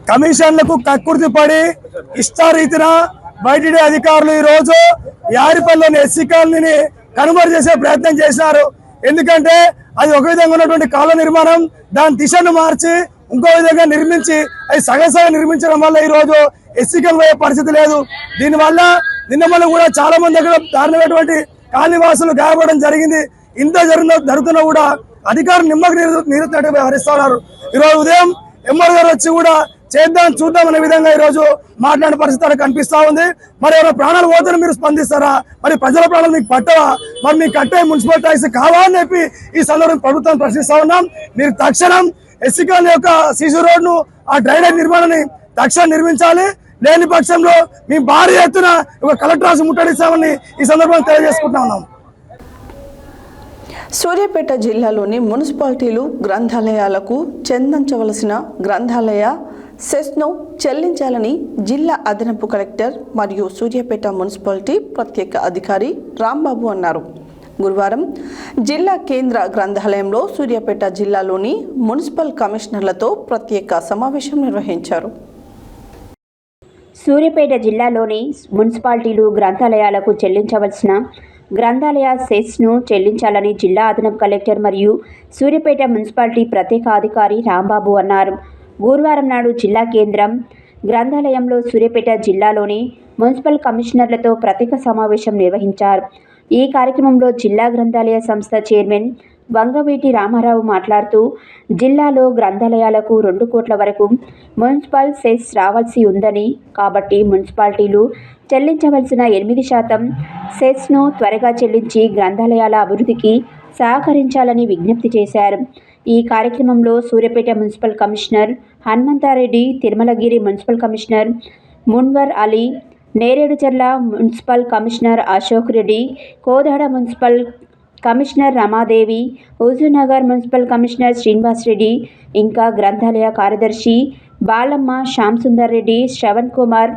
కమిషన్లకు కక్కుర్తి పడి ఇష్టారీతిన YTD అధికారులు ఈ రోజు యారిపల్లిలోని ఎస్సీ కాలనీని కనుమరు చేసే ప్రయత్నం చేశారు. ఎందుకంటే అది ఒక విధంగా ఉన్నటువంటి కాలువ నిర్మాణం, దాని దిశను మార్చి ఇంకో విధంగా నిర్మించి అది సగం నిర్మించడం వల్ల ఈ రోజు ఎస్సీ కాలనీ పోయే పరిస్థితి లేదు. దీనివల్ల నిన్న మొన్న కూడా చాలా మంది దగ్గర దారుణమైనటువంటి కాలనీవాసులు గాయపడడం జరిగింది. ఇంత జరుగుతున్నా కూడా అధికారులు నిమ్మకు నీరుతున్నట్టు వ్యవహరిస్తున్నారు. ఈరోజు ఉదయం MR గారు వచ్చి కూడా చూద్దాం అనే విధంగా ఈ రోజు మాట్లాడే పరిస్థితి కనిపిస్తా ఉంది. మరి ఎవరైనా ప్రాణాలు పోతే మీరు స్పందిస్తారా? మరి ప్రజల ప్రాణాలు మీకు పట్టవా? మరి మీకు కట్టే మున్సిపల్ ట్యాక్స్ కావా అని చెప్పి ఈ సందర్భం ప్రభుత్వం ప్రశ్నిస్తా ఉన్నాం. మీరు తక్షణం ఎస్సీ కాలనీ యొక్క సీసీ రోడ్ను, ఆ డ్రైనేజ్ నిర్మాణాన్ని తక్షణం నిర్మించాలి. లేని పక్షంలో మీ భారీ ఎత్తున ఒక కలెక్టర్ ఆఫీస్ ముట్టడిస్తామని ఈ సందర్భంగా తెలియజేసుకుంటా ఉన్నాం. సూర్యాపేట జిల్లాలోని మున్సిపాలిటీలు, గ్రంథాలయాలకు చెందించవలసిన గ్రంథాలయ సెస్ను చెల్లించాలని జిల్లా అదనపు కలెక్టర్ మరియు సూర్యాపేట మున్సిపాలిటీ ప్రత్యేక అధికారి రాంబాబు అన్నారు. గురువారం జిల్లా కేంద్ర గ్రంథాలయంలో సూర్యాపేట జిల్లాలోని మున్సిపల్ కమిషనర్లతో ప్రత్యేక సమావేశం నిర్వహించారు. సూర్యాపేట జిల్లాలోని మున్సిపాలిటీలు, గ్రంథాలయాలకు చెల్లించవలసిన గ్రంథాలయ సెస్ను చెల్లించాలని జిల్లా అదనపు కలెక్టర్ మరియు సూర్యాపేట మున్సిపాలిటీ ప్రత్యేక అధికారి రాంబాబు అన్నారు. గురువారం నాడు జిల్లా కేంద్రం గ్రంథాలయంలో సూర్యాపేట జిల్లాలోని మున్సిపల్ కమిషనర్లతో ప్రత్యేక సమావేశం నిర్వహించారు. ఈ కార్యక్రమంలో జిల్లా గ్రంథాలయ సంస్థ చైర్మన్ వంగవీటి రామారావు మాట్లాడుతూ, జిల్లాలో గ్రంథాలయాలకు 2 కోట్ల వరకు మున్సిపల్ సెస్ రావాల్సి ఉందని, కాబట్టి మున్సిపాలిటీలు చెల్లించవలసిన 8% సెస్ను త్వరగా చెల్లించి గ్రంథాలయాల అభివృద్ధికి సహకరించాలని విజ్ఞప్తి చేశారు. ఈ కార్యక్రమంలో Suryapet municipal commissioner Hanumanthareddy, Tirumalagiri municipal commissioner Munwar Ali, Nereducherla municipal commissioner Ashok Reddy, Kodad municipal commissioner Ramadevi, Huzurnagar municipal commissioner Srinivas Reddy, ఇంకా గ్రంథాలయ కార్యదర్శి బాలమ్మ, శ్యామ్ సుందర్ రెడ్డి, శ్రవణ్ కుమార్,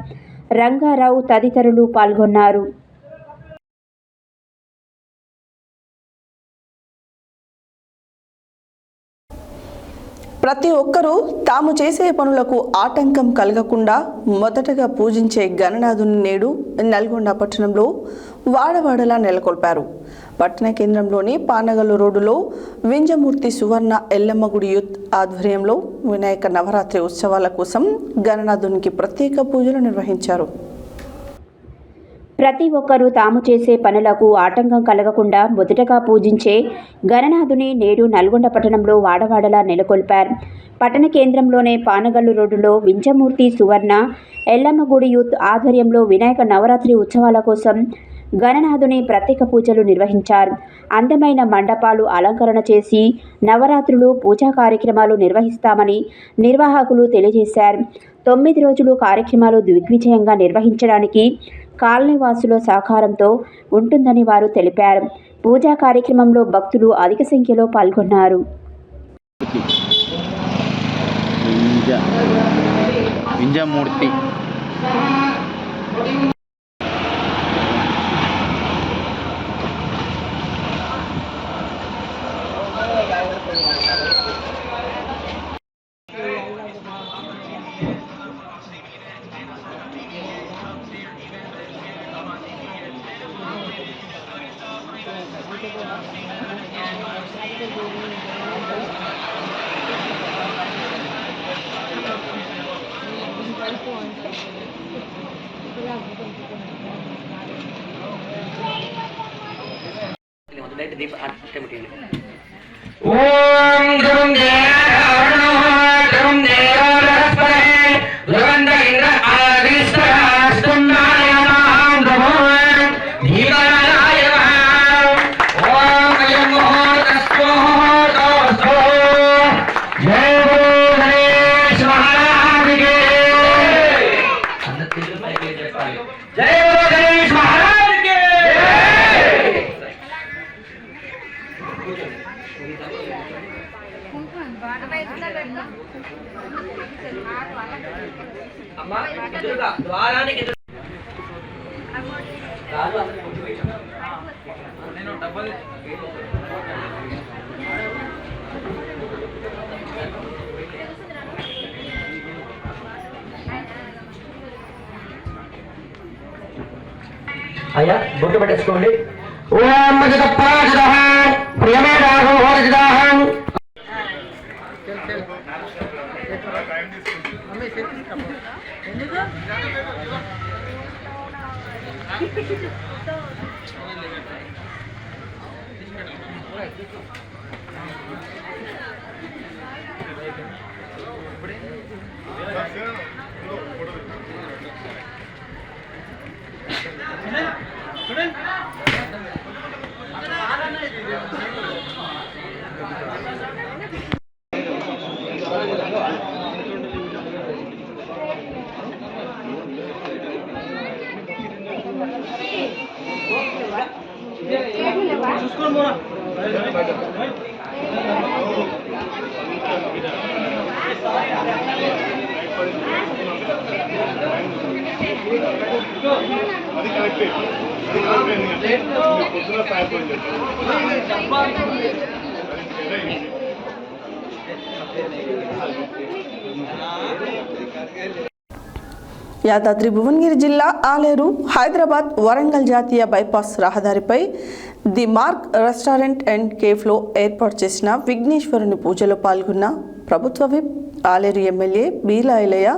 రంగారావు తదితరులు పాల్గొన్నారు. ప్రతి ఒక్కరూ తాము చేసే పనులకు ఆటంకం కలగకుండా మొదటగా పూజించే గణనాథుని నేడు నల్గొండ పట్టణంలో వాడవాడలా నెలకొల్పారు. పట్టణ కేంద్రంలోని పానగల్లు రోడ్డులో వింజమూర్తి సువర్ణ ఎల్లమ్మ గుడి యూత్ ఆధ్వర్యంలో వినాయక నవరాత్రి ఉత్సవాల కోసం గణనాథునికి ప్రత్యేక పూజలు నిర్వహించారు. ప్రతి ఒక్కరూ తాము చేసే పనులకు ఆటంకం కలగకుండా మొదటగా పూజించే గణనాథుని నేడు నల్గొండ పట్టణంలో వాడవాడలా నెలకొల్పారు. పట్టణ కేంద్రంలోనే పానగల్లు రోడ్డులో వింజమూర్తి సువర్ణ ఎల్లమ్మ గుడి యూత్ ఆధ్వర్యంలో వినాయక నవరాత్రి ఉత్సవాల కోసం గణనాథుని ప్రత్యేక పూజలు నిర్వహించారు. అందమైన మండపాలు అలంకరణ చేసి నవరాత్రులు పూజా కార్యక్రమాలు నిర్వహిస్తామని నిర్వాహకులు తెలియజేశారు. 9 రోజులు కార్యక్రమాలు దిగ్విజయంగా నిర్వహించడానికి కాలనీ వాసుల సహకారంతో ఉంటుందని వారు తెలిపారు. పూజా కార్యక్రమంలో భక్తులు అధిక సంఖ్యలో పాల్గొన్నారు. వింజమూర్తి అయ్యా బొట్టు పెట్టేసుకోండి. ఓం మజదప్పాజదః ప్రియమేదాహం హోరజదాహం యాదాద్రి భువనగిరి జిల్లా ఆలేరు హైదరాబాద్ వరంగల్ జాతీయ బైపాస్ రహదారిపై ది మార్క్ రెస్టారెంట్ అండ్ కేఫ్లో ఏర్పాటు చేసిన విఘ్నేశ్వరుని పూజలో పాల్గొన్న ప్రభుత్వ విప్ ఆలేరు ఎమ్మెల్యే బీలాయిలయ్య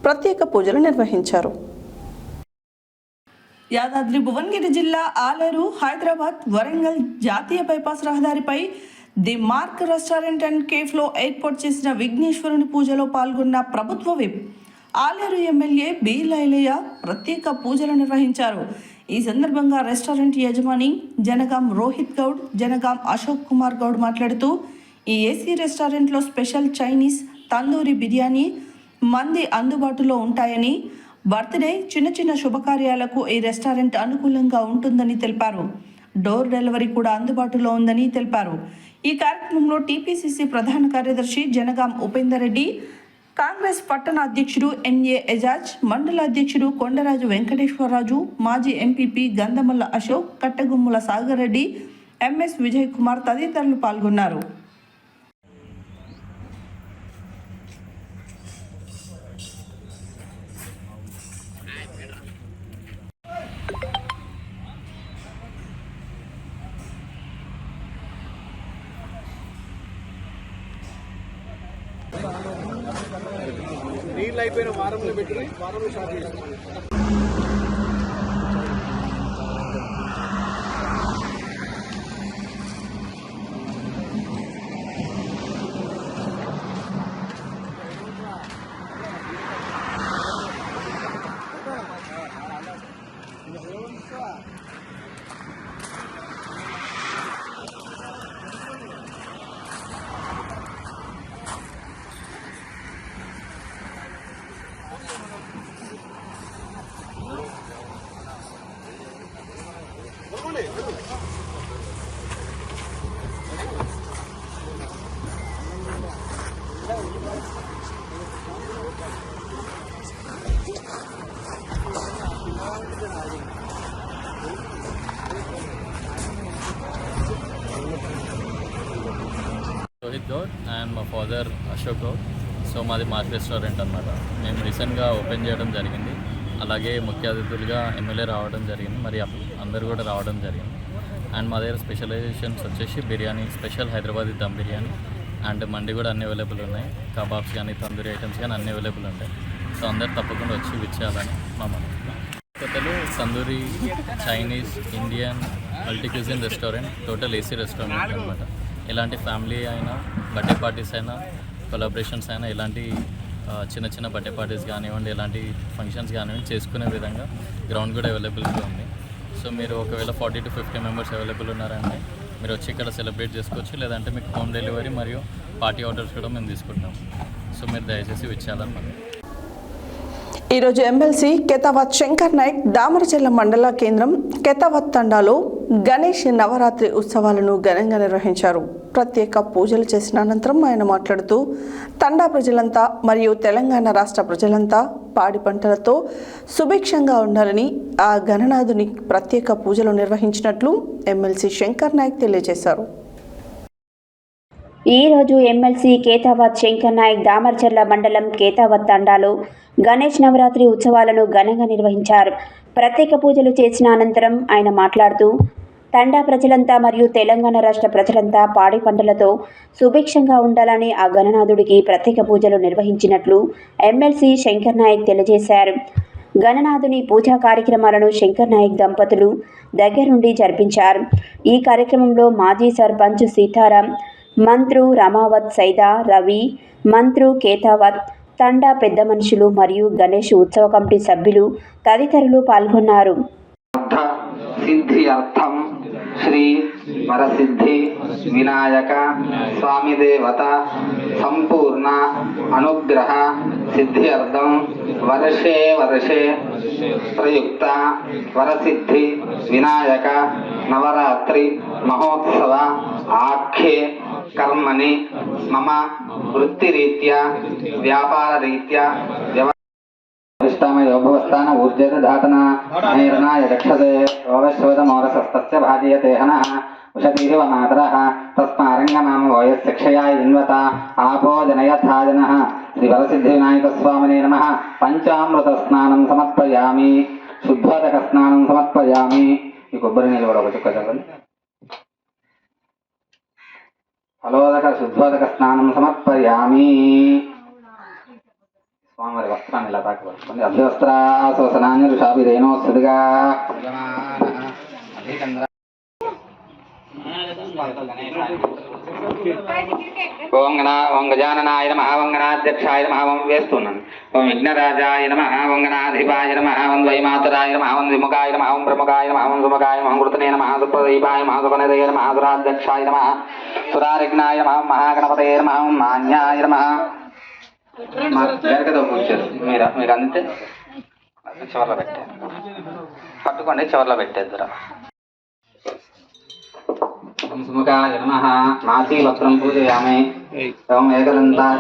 ప్రత్యేక పూజలు నిర్వహించారు. యాదాద్రి భువనగిరి జిల్లా ఆలేరు హైదరాబాద్ వరంగల్ జాతీయ బైపాస్ రహదారిపై ది మార్క్ రెస్టారెంట్ అండ్ కేఫ్లో ఏర్పాటు చేసిన విఘ్నేశ్వరుని పూజలో పాల్గొన్న ప్రభుత్వ విప్ ఆలేరు ఎమ్మెల్యే బీలాయిలయ్య ప్రత్యేక పూజలు నిర్వహించారు. ఈ సందర్భంగా రెస్టారెంట్ యజమాని జనగాం రోహిత్ గౌడ్, జనగాం అశోక్ కుమార్ గౌడ్ మాట్లాడుతూ ఈ ఏసీ రెస్టారెంట్లో స్పెషల్ చైనీస్, తందూరి బిర్యానీ, మంది అందుబాటులో ఉంటాయని, బర్త్డే, చిన్న చిన్న శుభకార్యాలకు ఈ రెస్టారెంట్ అనుకూలంగా ఉంటుందని తెలిపారు. డోర్ డెలివరీ కూడా అందుబాటులో ఉందని తెలిపారు. ఈ కార్యక్రమంలో టీపీసీసీ ప్రధాన కార్యదర్శి జనగాం ఉపేందర్ రెడ్డి, కాంగ్రెస్ పట్టణ అధ్యక్షుడు ఎన్ఏ ఎజాజ్, మండల అధ్యక్షుడు కొండరాజు వెంకటేశ్వరరాజు, మాజీ ఎంపీపీ గంధమల్ల అశోక్, కట్టగుమ్ముల సాగర్ రెడ్డి, ఎంఎస్ విజయ్ కుమార్ తదితరులు పాల్గొన్నారు. నీళ్ళు అయిపోయిన వారంలో పెట్టి వారంలో స్టార్ట్ చేస్తాం. రోహిత్ గౌడ్ అండ్ మా ఫాదర్ అశోక్ గౌడ్. సో మాది మార్క్ రెస్టారెంట్ అన్నమాట. మేము రీసెంట్గా ఓపెన్ చేయడం జరిగింది. అలాగే ముఖ్య అతిథులుగా ఎమ్మెల్యే రావడం జరిగింది, మరి అందరూ కూడా రావడం జరిగింది. అండ్ మా దగ్గర స్పెషలైజేషన్స్ వచ్చేసి బిర్యానీ, స్పెషల్ హైదరాబాదీ దమ్ బిర్యానీ అండ్ మండి కూడా అన్ని అవైలబుల్ ఉన్నాయి. కబాబ్స్ కానీ తందూరి ఐటమ్స్ కానీ అన్ని అవైలబుల్ ఉంటాయి. సో అందరు తప్పకుండా వచ్చి విచ్చేయాలని మా మనం. కొత్తలు tandoori, Chinese, Indian, multi cuisine restaurant, total AC restaurant అనమాట. ఎలాంటి ఫ్యామిలీ అయినా, బర్త్డే పార్టీస్ అయినా, కొలాబరేషన్స్ అయినా, ఎలాంటి చిన్న చిన్న బర్త్డే పార్టీస్ కానివ్వండి, ఎలాంటి ఫంక్షన్స్ కానివ్వండి చేసుకునే విధంగా గ్రౌండ్ కూడా అవైలబుల్గా ఉంది. సో మీరు ఒకవేళ 40 to 50 మెంబర్స్ అవైలబుల్ ఉన్నారంటే మీరు వచ్చి ఇక్కడ సెలబ్రేట్ చేసుకోవచ్చు. లేదంటే మీకు హోమ్ డెలివరీ మరియు పార్టీ ఆర్డర్స్ కూడా మేము తీసుకుంటాం. సో మీరు దయచేసి విచ్చేయాలన్నమాట. ఈరోజు ఎమ్మెల్సీ కేతావత్ శంకర్ నాయక్ దామరచెల్ల మండల కేంద్రం కేతావత్ తండాలో గణేష్ నవరాత్రి ఉత్సవాలను ఘనంగా నిర్వహించారు. ప్రత్యేక పూజలు చేసిన అనంతరం ఆయన మాట్లాడుతూ తండా ప్రజలంతా మరియు తెలంగాణ రాష్ట్ర ప్రజలంతా పాడి పంటలతో సుభిక్షంగా ఉండాలని ఆ గణనాథుని ప్రత్యేక పూజలు నిర్వహించినట్లు ఎమ్మెల్సీ శంకర్ నాయక్ తెలియజేశారు. ఈరోజు ఎమ్మెల్సీ కేతావత్ శంకర్ నాయక్ దామరచెర్ల మండలం కేతావత్ తండాలో గణేష్ నవరాత్రి ఉత్సవాలను ఘనంగా నిర్వహించారు. ప్రత్యేక పూజలు చేసిన అనంతరం ఆయన మాట్లాడుతూ తండా ప్రజలంతా మరియు తెలంగాణ రాష్ట్ర ప్రజలంతా పాడి పంటలతో సుభిక్షంగా ఉండాలని ఆ గణనాథుడికి ప్రత్యేక పూజలు నిర్వహించినట్లు ఎమ్మెల్సీ శంకర్ నాయక్ తెలియజేశారు. గణనాథుని పూజా కార్యక్రమాలను శంకర్ నాయక్ దంపతులు దగ్గరుండి జరిపించారు. ఈ కార్యక్రమంలో మాజీ సర్పంచ్ సీతారాం, మంత్రు రమావత్ సైదా, రవి, మంత్రు కేతావత్, తండా పెద్ద మనుషులు మరియు గణేష్ ఉత్సవ కమిటీ సభ్యులు తదితరులు పాల్గొన్నారు. సిద్ధి అర్థం శ్రీ వరసిద్ధి వినాయక స్వామి దేవత సంపూర్ణ అనుగ్రహ సిద్ధి అర్థం వర్షే వర్షే ప్రయుక్త వరసిద్ధి వినాయక నవరాత్రి మహోత్సవ ఆఖ్యే కర్మని మమ వృత్తిరీత్యా వ్యాపారరీత్యా యోగస్థాన ఊర్జేత ధాతన నైర్నాయ దక్షతే యోగశ్రోతమోరసస్తస్య భాజయతే హనః ఉషతీరివ మాతరః తస్మారంగనామ వయస్య క్షయాయ ఇన్వత ఆపో జనయథాజనః శ్రీ వరసిద్ధివినాయకస్వామినే నమః. పంచామృత స్నానం సమర్పయామి, శుద్ధోదక స్నానం సమర్పయామి. ఈ కొబ్బరి నీళ్ళు కూడా ఒక చుక్క చదవండి. ఫలోదక శుద్ధోదక స్నానం సమర్పయామి. స్వామివారి వస్త్రాన్ని ఇలా తాకపరుచుకోండి. అభ్యస్త్రాశోసనాన్ని ఋషాభిరేణోస్తుగా ఓం గజాననాయ నమః, ఓం గణాధ్యక్షాయ నమః, ఓం వేస్తున్నాను. ఓం విఘ్నరాజాయ నమః, ఓం గణాధిపాయ నమః, ఓం ద్వైమాతరాయ నమః, ఓం విముఖాయ నమః, ఓం ప్రముఖాయ నమః, ఓం సుముఖాయ నమః, కృతనే నమః, సుప్రదీపాయ నమః, సుపనదయ నమః, సురాధ్యక్షాయ నమః, సురారిఘ్నాయ నమః, మహాగణపతయే నమః, ఓం మాన్యాయ నమః. వెనకతో కూర్చోరు మీకు అంతే చివర్లో పెట్టారు, పట్టుకోండి, చివర్లో పెట్టేద్దరు. ఓం సుముఖాయ నమః, నాసీవస్త్రం పూజయామి. ఓం ఏకదంతాయ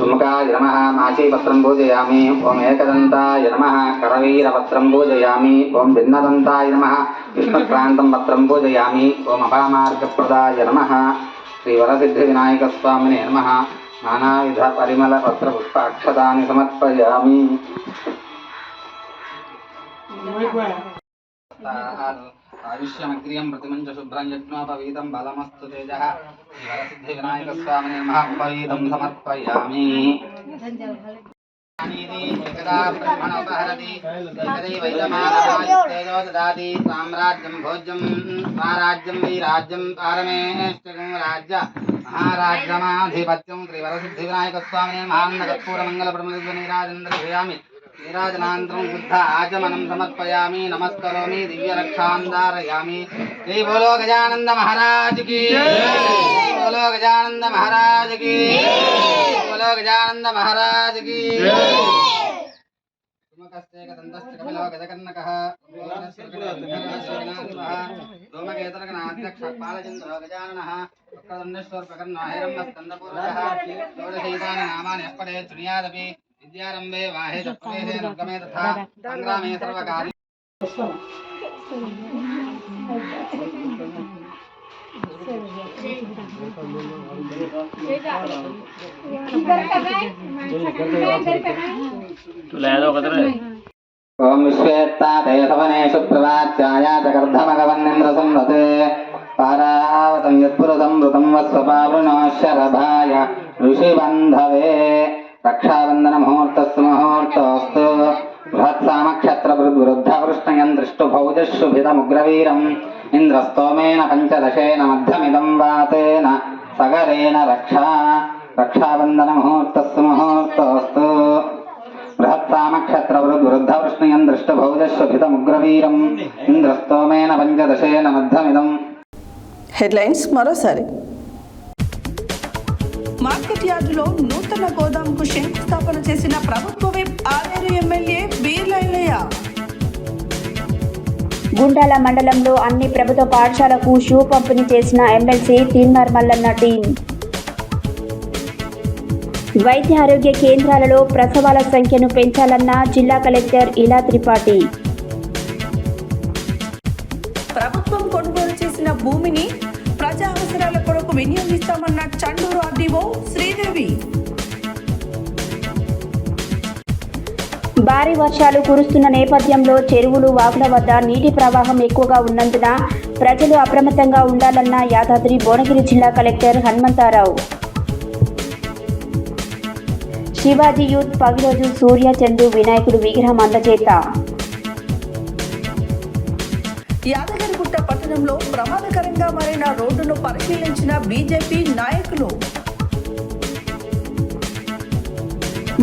సుముఖాయ నమః, నాసీవస్త్రం పూజయామి. ఓం ఏకదంతాయ నమః, కరవీరవస్త్రం పూజయామి. ఓం భిన్నదంతాయ నమః, విష్ణుక్రాంతం వస్త్రం పూజయామి. ఓం అపామార్గప్రదాయ నమః, శ్రీవరసిద్ధి వినాయక స్వామినే నమః. నానావిధ పరిమళ పత్ర పుష్పాక్షతాన్ని సమర్పయామి. ఆయుష్యమగ్రియం ప్రతిమంచ శుభ్రం యజ్ఞోపవీతం బలమస్తు తేజ. శ్రీవరసిద్ధి వినాయక స్వామినే నమః. ఉపవీతం సమర్పయామి. సామ్రాజ్యం భోజ్యం స్వరాజ్యం వీరాజ్యం పారమేష్టం రాజ్య మహారాజ్యమాధిపత్యం. శ్రీవరసిద్ధి వినాయక స్వామినే ఆనందకర్పూర మంగళ ప్రమదీరాజేంద్రయామి. నీరాజనాంతరం బుద్ధ ఆచమనం సమర్పయామి. నమస్కరోమి, దివ్యరక్షాంధారయామి. శ్రీ బోలో గజానంద మహారాజ్ కి, బోలో గజానంద మహారాజ్ కి, బోలో గజానంద మహారాజ్ కి. ధూమకేతరగణాధ్యక్ష పాలచంద్ర గజాననః వక్రదండేశ్వర ప్రకర్ణ హైరమ్మ స్కందపూర్వః షోడశైతాని నామాని అప్పడే తునియాదపి విద్యారంభే వాహే చప్రేహే నిర్గమే తథా సంగ్రామే సర్వకార్య. ఓం విశ్వేత్తాతే సవనేషు ప్రవాచ్యాయ జగర్ధమగవన్నింద్ర సంవతే పారావతం యత్పురుతం మృతం వస్వపావృణో శరభాయ ఋషిబంధవే. రక్షాబంధన ముహూర్తస్సు ముహూర్తోస్తు. బృహత్సామక్షత్రవృద్ధవృష్ణయం దృష్టుభౌజశుభితముగ్రవీరం ఇంద్రస్తోమేన పంచదశేన మధ్యమిదం వాతేన సగరేణ రక్షా. రక్షాబంధన ముహూర్తస్సు ముహూర్తోస్తు. బృహత్సామక్షత్రవృద్ధవృష్ణయం దృష్టుభౌజశుభితముగ్రవీరం ఇంద్రస్తోమేన పంచదశేన మధ్యమిదం. హెడ్లైన్స్ మరోసారి. మార్కెట్ యార్డులో నూతన గోదాంకు శంకుస్థాపన చేసిన ప్రభుత్వ విప్ ఆలేరు ఎమ్మెల్యే బీర్లైలయ్య. గుండాల మండలంలో అన్ని ప్రభుత్వ పాఠశాలకు షూ పంపిణీ చేసిన ఎమ్మెల్సీ తీన్మార్ మల్లన్న టీం. వైద్య ఆరోగ్య కేంద్రాలలో ప్రసవాల సంఖ్యను పెంచాలన్న జిల్లా కలెక్టర్ ఇలా త్రిపాఠి. ప్రభుత్వం కొనుగోలు చేసిన భూమిని ప్రజా అవసరాల కొరకు వినియోగిస్తామన్న చండూరు ఆర్డీఓ శ్రీదేవి. భారీ వర్షాలు కురుస్తున్న నేపథ్యంలో చెరువులు, వాగుల వద్ద నీటి ప్రవాహం ఎక్కువగా ఉన్నందున ప్రజలు అప్రమత్తంగా ఉండాలన్న యాదాద్రి భువనగిరి జిల్లా కలెక్టర్ హనుమంతారావు. శివాజీ యూత్ పగిరోజు సూర్య చందు వినాయకుడు విగ్రహం అందజేత. యాదగిరిగుట్ట పట్టణంలో ప్రమాదకరంగా మారిన రోడ్డును పరిశీలించిన బీజేపీ నాయకులు.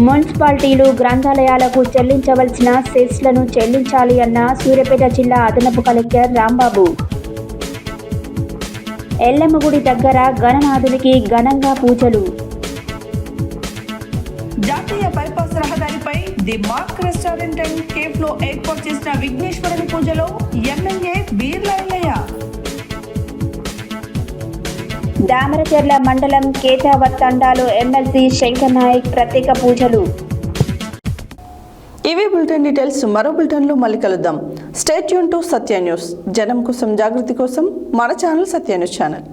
మున్సిపాలిటీలు, గ్రంథాలయాలకు చెల్లించవలసిన సెస్లను చెల్లించాలి అన్న సూర్యాపేట జిల్లా అదనపు కలెక్టర్ రాంబాబు. ఎల్లమ్మగుడి దగ్గర గణనాథునికి ఘనంగా పూజలు. జాతీయ బైపాస్ రహదారిపై the mark restaurant and cafe లో ఏర్పాటు చేసిన విఘ్నేశ్వరుని పూజలో ఎమ్మెల్యే బీర్లైలయ్య. దామరచెర్ల మండలం కేతావత్ తండాలో ఎమ్మెల్సీ శంకర్ నాయక్ ప్రత్యేక పూజలు. ఇవి బులెటిన్ డీటెయిల్స్. మరో బులెటిన్లో మళ్ళీ కలుద్దాం. Stay tune to Satya news. జనం కోసం, జాగృతి కోసం మన ఛానల్ సత్య న్యూస్ ఛానల్.